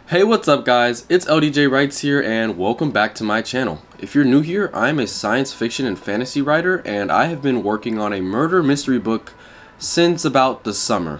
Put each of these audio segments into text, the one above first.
Hey, what's up guys? It's LDJ Writes here and welcome back to my channel. If you're new here, I'm a science fiction and fantasy writer and I have been working on a murder mystery book since about the summer.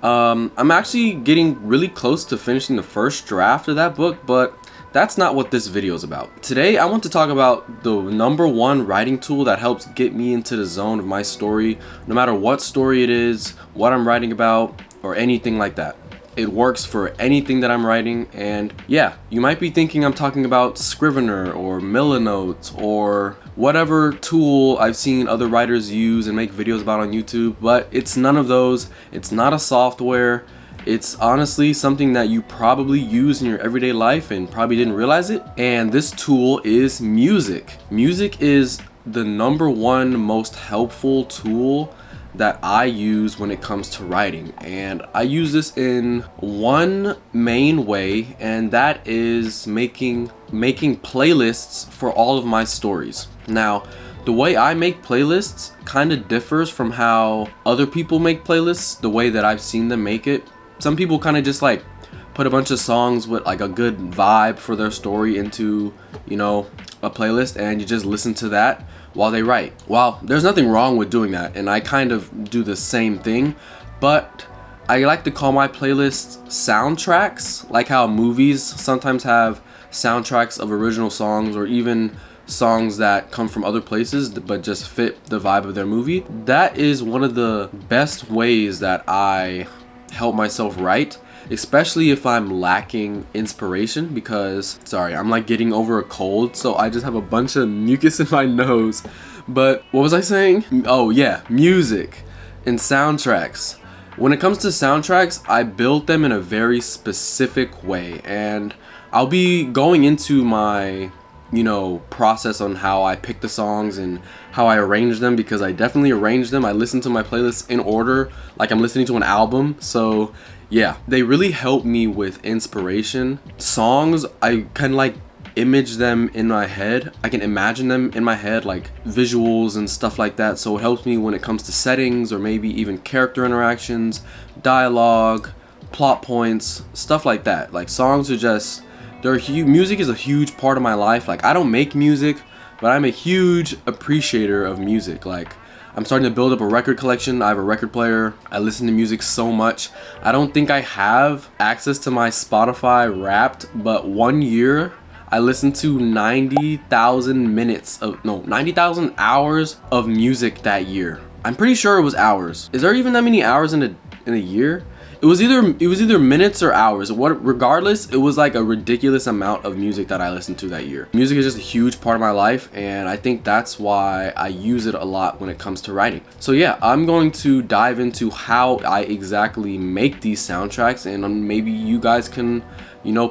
I'm actually getting really close to finishing the first draft of that book, but that's not what this video is about. Today I want to talk about the #1 writing tool that helps get me into the zone of my story, no matter what story it is, what I'm writing about, or anything like that. It works for anything that I'm writing, and yeah, you might be thinking I'm talking about Scrivener or Milanote or whatever tool I've seen other writers use and make videos about on YouTube, but it's none of those. It's not a software. It's honestly something that you probably use in your everyday life and probably didn't realize it. And this tool is music. Music is the #1 most helpful tool that I use when it comes to writing, and I use this in one main way, and that is making playlists for all of my stories. Now, the way I make playlists kind of differs from how other people make playlists, the way that I've seen them make it. Some people kind of just like put a bunch of songs with like a good vibe for their story into, a playlist, and you just listen to that while they write. Well, there's nothing wrong with doing that, and I kind of do the same thing, but I like to call my playlists soundtracks, like how movies sometimes have soundtracks of original songs or even songs that come from other places but just fit the vibe of their movie. That is one of the best ways that I help myself write, especially if I'm lacking inspiration, because I'm like getting over a cold, so I just have a bunch of mucus in my nose. But what was I saying? Oh yeah, music and soundtracks. When it comes to soundtracks, I build them in a very specific way, and I'll be going into my process on how I pick the songs and how I arrange them, because I definitely arrange them. I listen to my playlists in order like I'm listening to an album. So yeah, they really help me with inspiration. Songs, I can like image them in my head. I can imagine them in my head, like visuals and stuff like that. So it helps me when it comes to settings or maybe even character interactions, dialogue, plot points, stuff like that. Like songs are just, music is a huge part of my life. Like I don't make music, but I'm a huge appreciator of music. Like I'm starting to build up a record collection. I have a record player. I listen to music so much. I don't think I have access to my Spotify Wrapped, but one year I listened to 90,000 hours of music that year. I'm pretty sure it was hours. Is there even that many hours in a year? It was either minutes or hours. Regardless, it was like a ridiculous amount of music that I listened to that year. Music is just a huge part of my life, and I think that's why I use it a lot when it comes to writing. So yeah, I'm going to dive into how I exactly make these soundtracks, and maybe you guys can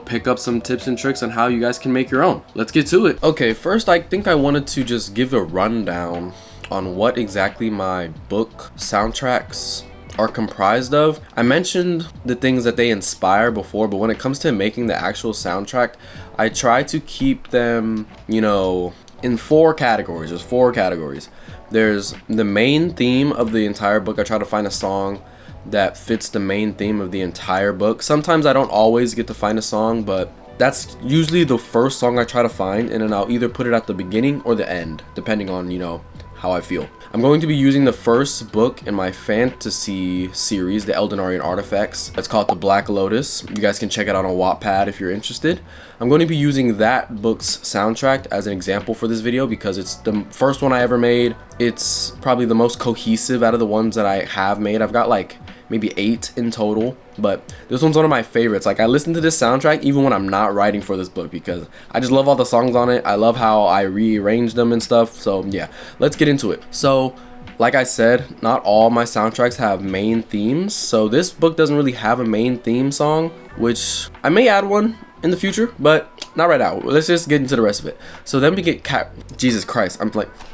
pick up some tips and tricks on how you guys can make your own. Let's get to it. Okay, first I think I wanted to just give a rundown on what exactly my book soundtracks are comprised of. I mentioned the things that they inspire before, but when it comes to making the actual soundtrack, I try to keep them, in 4 categories. There's 4 categories. There's the main theme of the entire book. I try to find a song that fits the main theme of the entire book. Sometimes I don't always get to find a song, but that's usually the first song I try to find, and then I'll either put it at the beginning or the end, depending on, how I feel. I'm going to be using the first book in my fantasy series, the Eldenarian Artifacts. It's called The Black Lotus. You guys can check it out on Wattpad if you're interested. I'm going to be using that book's soundtrack as an example for this video because it's the first one I ever made. It's probably the most cohesive out of the ones that I have made. I've got like maybe 8 in total, but this one's one of my favorites. Like I listen to this soundtrack even when I'm not writing for this book because I just love all the songs on it. I love how I rearrange them and stuff. So yeah, let's get into it. So like I said, not all my soundtracks have main themes, so this book doesn't really have a main theme song, which I may add one in the future, but not right now. Let's just get into the rest of it. So then we get Jesus Christ,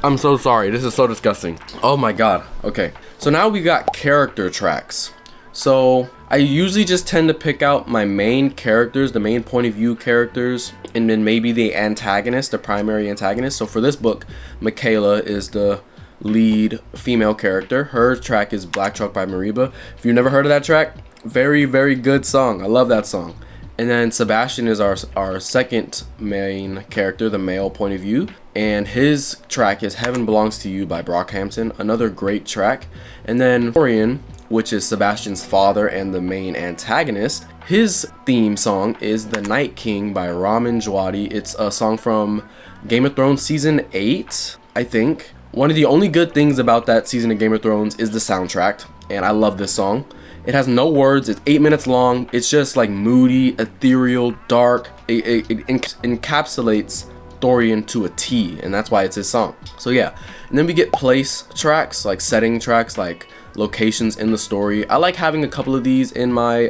I'm so sorry, this is so disgusting. Oh my god. Okay, so now we got character tracks. So I usually just tend to pick out my main characters, the main point of view characters, and then maybe the antagonist, the primary antagonist. So for this book, Michaela is the lead female character. Her track is Black Truck by Mariba. If you've never heard of that track, very, very good song. I love that song. And then Sebastian is our second main character, the male point of view. And his track is Heaven Belongs to You by Brockhampton, another great track. And then Dorian, which is Sebastian's father and the main antagonist, his theme song is The Night King by Ramin Djawadi. It's a song from Game of Thrones Season 8, I think. One of the only good things about that season of Game of Thrones is the soundtrack, and I love this song. It has no words, it's 8 minutes long, it's just like moody, ethereal, dark. It encapsulates Dorian to a T, and that's why it's his song. So yeah, and then we get place tracks, like setting tracks, like locations in the story. I like having a couple of these in my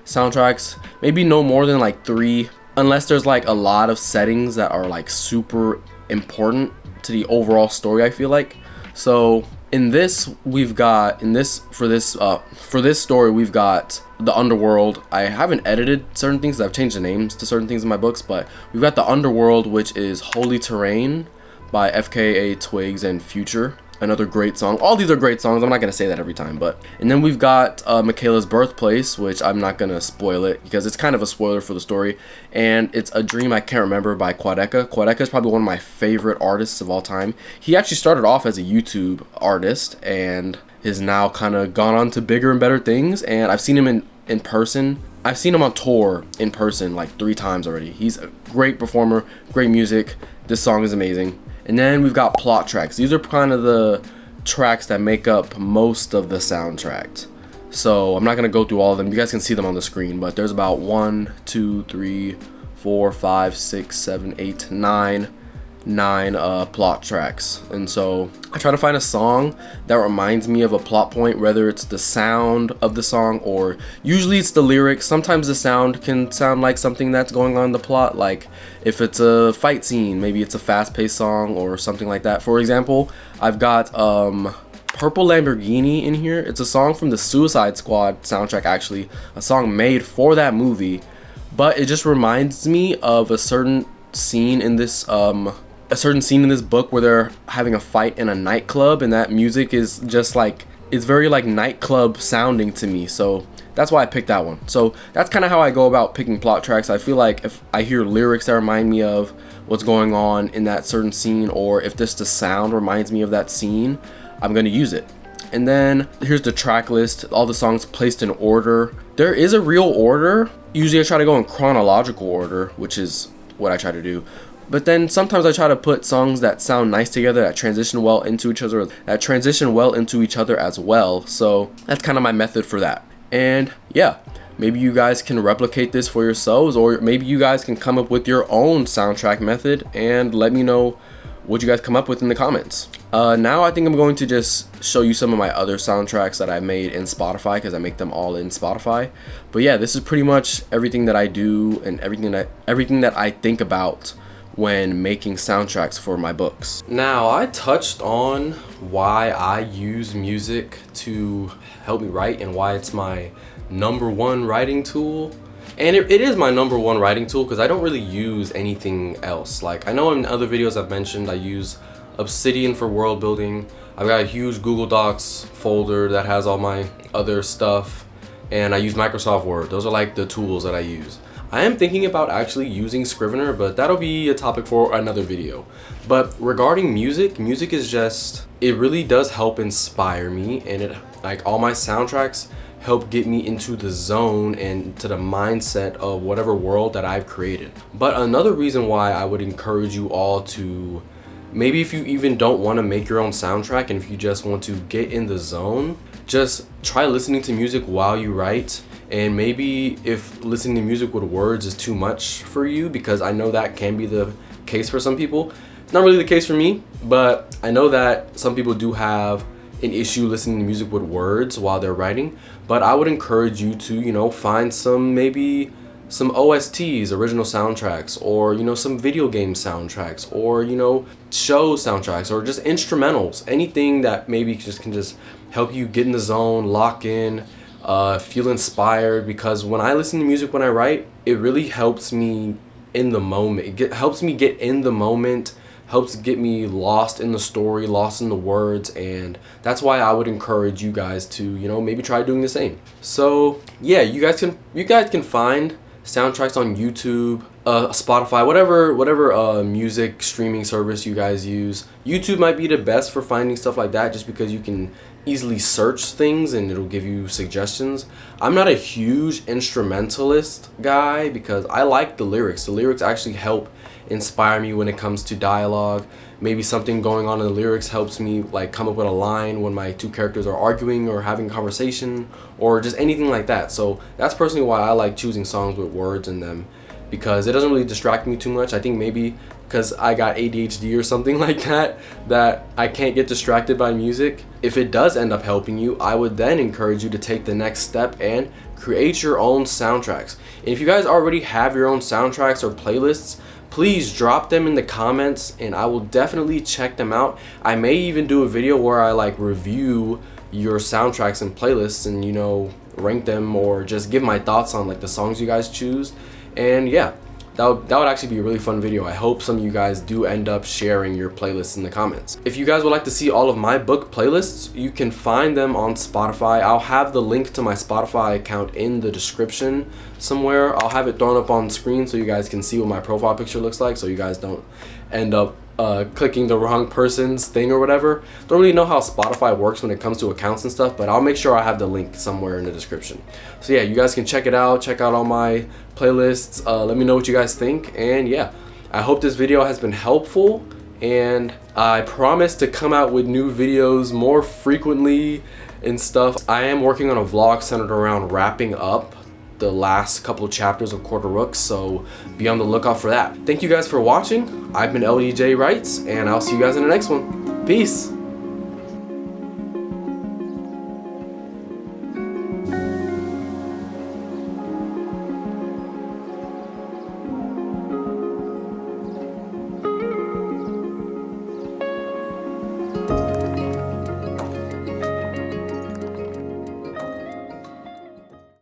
soundtracks, maybe no more than like 3, unless there's like a lot of settings that are like super important to the overall story, I feel like. So in this for this story we've got the underworld. I haven't edited certain things, I've changed the names to certain things in my books, but we've got the underworld, which is Holy Terrain by FKA Twigs and Future. Another great song. All these are great songs. I'm not going to say that every time, but... And then we've got Michaela's Birthplace, which I'm not going to spoil it because it's kind of a spoiler for the story. And it's A Dream I Can't Remember by Quadeca. Quadeca is probably one of my favorite artists of all time. He actually started off as a YouTube artist and is now kind of gone on to bigger and better things. And I've seen him in person. I've seen him on tour in person like 3 times already. He's a great performer, great music. This song is amazing. And then we've got plot tracks. These are kind of the tracks that make up most of the soundtrack. So I'm not going to go through all of them. You guys can see them on the screen, but there's about 1, 2, 3, 4, 5, 6, 7, 8, 9 plot tracks. And so I try to find a song that reminds me of a plot point, whether it's the sound of the song or usually it's the lyrics. Sometimes the sound can sound like something that's going on in the plot, like if it's a fight scene, maybe it's a fast-paced song or something like that. For example, I've got Purple Lamborghini in here. It's a song from the Suicide Squad soundtrack, actually, a song made for that movie, but it just reminds me of a certain scene in this book where they're having a fight in a nightclub, and that music is just like, it's very like nightclub sounding to me, so that's why I picked that one. So that's kind of how I go about picking plot tracks. I feel like if I hear lyrics that remind me of what's going on in that certain scene, or if just the sound reminds me of that scene, I'm gonna use it. And then here's the track list, all the songs placed in order. There is a real order. Usually I try to go in chronological order, which is what I try to do. But then sometimes I try to put songs that sound nice together, that transition well into each other, as well. So that's kind of my method for that. And yeah, maybe you guys can replicate this for yourselves, or maybe you guys can come up with your own soundtrack method and let me know what you guys come up with in the comments. Now I think I'm going to just show you some of my other soundtracks that I made in Spotify, because I make them all in Spotify. But yeah, this is pretty much everything that I do and everything that I think about when making soundtracks for my books. Now, I touched on why I use music to help me write and why it's my #1 writing tool. And it is my #1 writing tool because I don't really use anything else. Like, I know in other videos I've mentioned I use Obsidian for world building. I've got a huge Google Docs folder that has all my other stuff, and I use Microsoft Word. Those are like the tools that I use. I am thinking about actually using Scrivener, but that'll be a topic for another video. But regarding music is just, it really does help inspire me, and it, like, all my soundtracks help get me into the zone and to the mindset of whatever world that I've created. But another reason why I would encourage you all to, maybe if you even don't want to make your own soundtrack and if you just want to get in the zone, just try listening to music while you write. And maybe if listening to music with words is too much for you, because I know that can be the case for some people. It's not really the case for me, but I know that some people do have an issue listening to music with words while they're writing. But I would encourage you to, you know, find maybe some OSTs, original soundtracks, or, you know, some video game soundtracks, or, you know, show soundtracks, or just instrumentals. Anything that maybe can just help you get in the zone, lock in, feel inspired. Because when I listen to music when I write, it really helps me in the moment. It helps me get in the moment, helps get me lost in the story, lost in the words, and that's why I would encourage you guys to, you know, maybe try doing the same. So yeah, you guys can find soundtracks on YouTube, Spotify, whatever music streaming service you guys use. YouTube might be the best for finding stuff like that, just because you can easily search things and it'll give you suggestions. I'm not a huge instrumentalist guy because I like the lyrics. The lyrics actually help inspire me when it comes to dialogue. Maybe something going on in the lyrics helps me like come up with a line when my two characters are arguing or having a conversation, or just anything like that. So that's personally why I like choosing songs with words in them, because it doesn't really distract me too much. I think maybe because I got ADHD or something like that, that I can't get distracted by music. If it does end up helping you, I would then encourage you to take the next step and create your own soundtracks. And if you guys already have your own soundtracks or playlists, please drop them in the comments and I will definitely check them out. I may even do a video where I like review your soundtracks and playlists and, you know, rank them, or just give my thoughts on like the songs you guys choose. And yeah, that would actually be a really fun video. I hope some of you guys do end up sharing your playlists in the comments. If you guys would like to see all of my book playlists, you can find them on Spotify. I'll have the link to my Spotify account in the description somewhere. I'll have it thrown up on screen so you guys can see what my profile picture looks like, so you guys don't end up clicking the wrong person's thing or whatever. Don't really know how Spotify works when it comes to accounts and stuff, but I'll make sure I have the link somewhere in the description. So yeah, you guys can check it out, check out all my playlists. Let me know what you guys think, and yeah, I hope this video has been helpful, and I promise to come out with new videos more frequently and stuff. I am working on a vlog centered around wrapping up the last couple of chapters of Quarter Rooks, so be on the lookout for that. Thank you guys for watching. I've been LDJ Writes, and I'll see you guys in the next one. Peace.